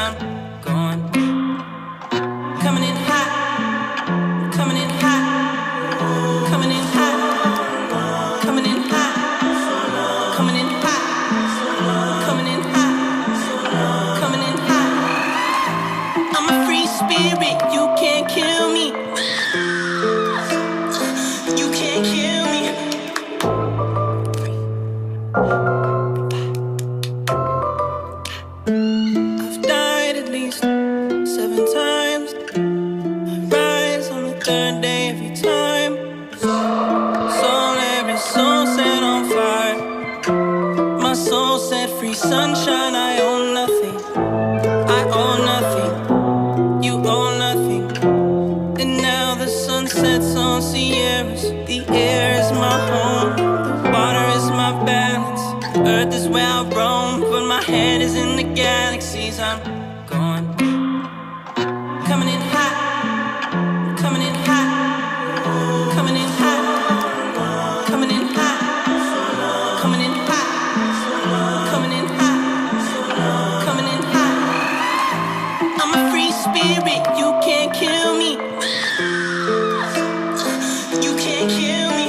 I'm going. Coming in hot, coming in hot, coming in hot, coming in hot, coming in hot, coming in hot, coming in hot. I'm a free spirit, you can't kill me. You can't kill me. I've died at least 7 times. I rise on the 3rd day every time. Every soul set on fire. My soul set free, sunshine. I own nothing. I own nothing. You own nothing. And now the sun sets on Sierras. The air is my home. The water is my balance. Earth is where I roam, but my head is in the galaxies. I'm going. Coming in hot, coming in hot, coming in hot, coming in hot, coming in hot, coming in hot, coming in hot. I'm a free spirit, you can't kill me. You can't kill me.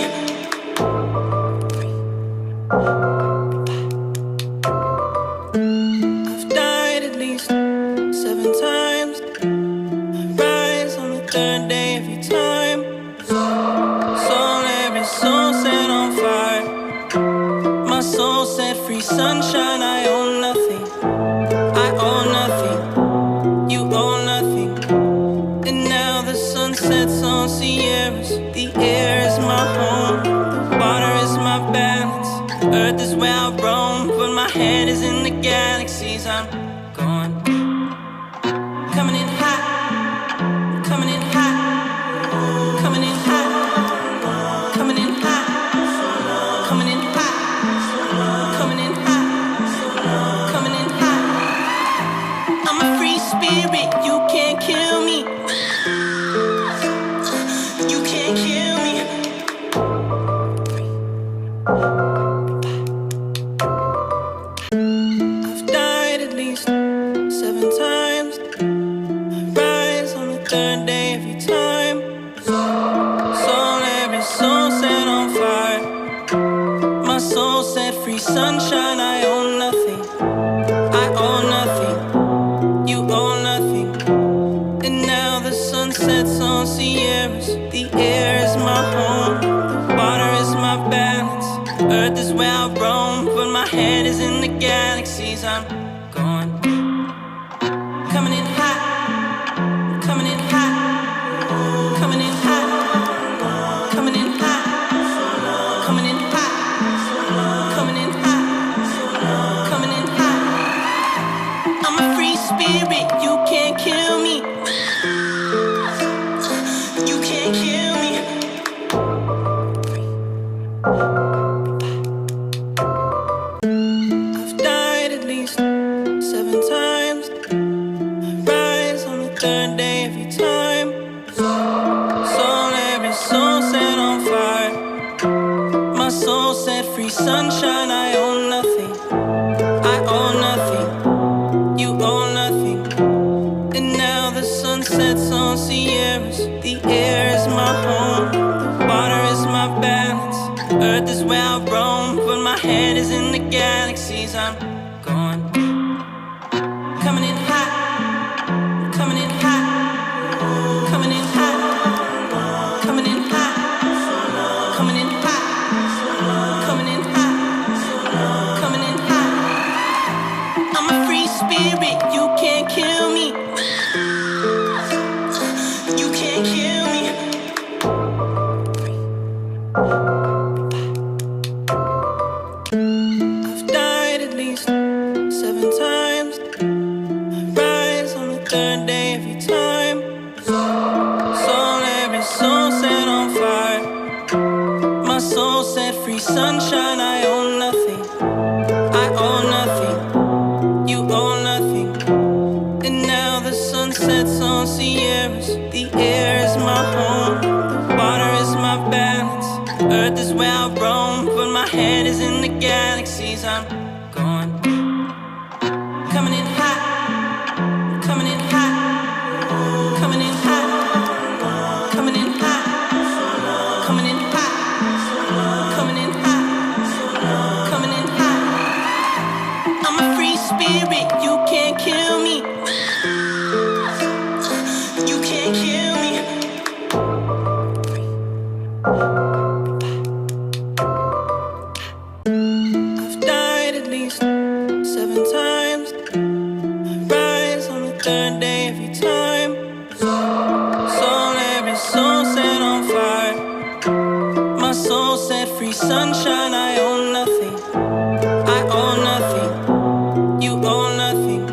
I've died at least 7 times. I rise on the 3rd day every time. Every soul set on fire. My soul set free, sunshine. I own nothing. I own nothing. You own nothing. And now the sun sets on Sierras. The air is my home. The water is my balance. Earth is where I roam, but my head is in the galaxies. I'm going. Coming in hot, coming in hot, coming in hot, coming in hot, coming in hot, coming in hot, coming in hot. I'm a free spirit, you can't kill me. You can't kill me. I've died at least 7 times. I rise on the 3rd day every time. Every soul set on fire. My soul set free, sunshine. I own nothing. I own nothing. You own nothing. And now the sun sets on Sierras. The air is my home. The water is my balance. Earth is where I roam, but my head is in the galaxies. I'm going. Coming in hot, coming in hot, coming in hot, coming in hot, coming in hot, coming in hot, coming in hot. I'm a free spirit, you can't kill me. You can't kill me. I've died at least 7 times. I rise on the 3rd day every time. Every soul set on fire. My soul set free, sunshine. I own nothing. I own nothing. You own nothing. And now the sun sets on Sierras. The air is my home. The water is my balance. Earth is where I roam, but my head is in the galaxies. I'm going. Coming in hot, coming in hot, coming in hot, coming in hot, coming in hot, coming in hot, coming in hot. I'm a free spirit, you can't kill me. You can't kill me. I've died at least 7 times. I rise on the 3rd day every time. Every soul set on fire. My soul set free, sunshine. I own nothing. I own nothing. You own nothing. And now the sun sets on Sierras. The air is my home. The water is my balance. Earth is where I roam, but my head is in the galaxies. I'm going. Coming in hot, third day every time. Soul, every soul set on fire. My soul set free, sunshine. I own nothing. I own nothing. You own nothing.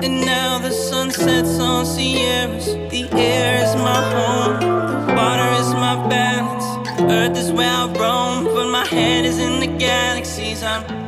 And now the sun sets on Sierras. The air is my home. The water is my balance. Earth is where I roam, but my head is in the galaxies. I'm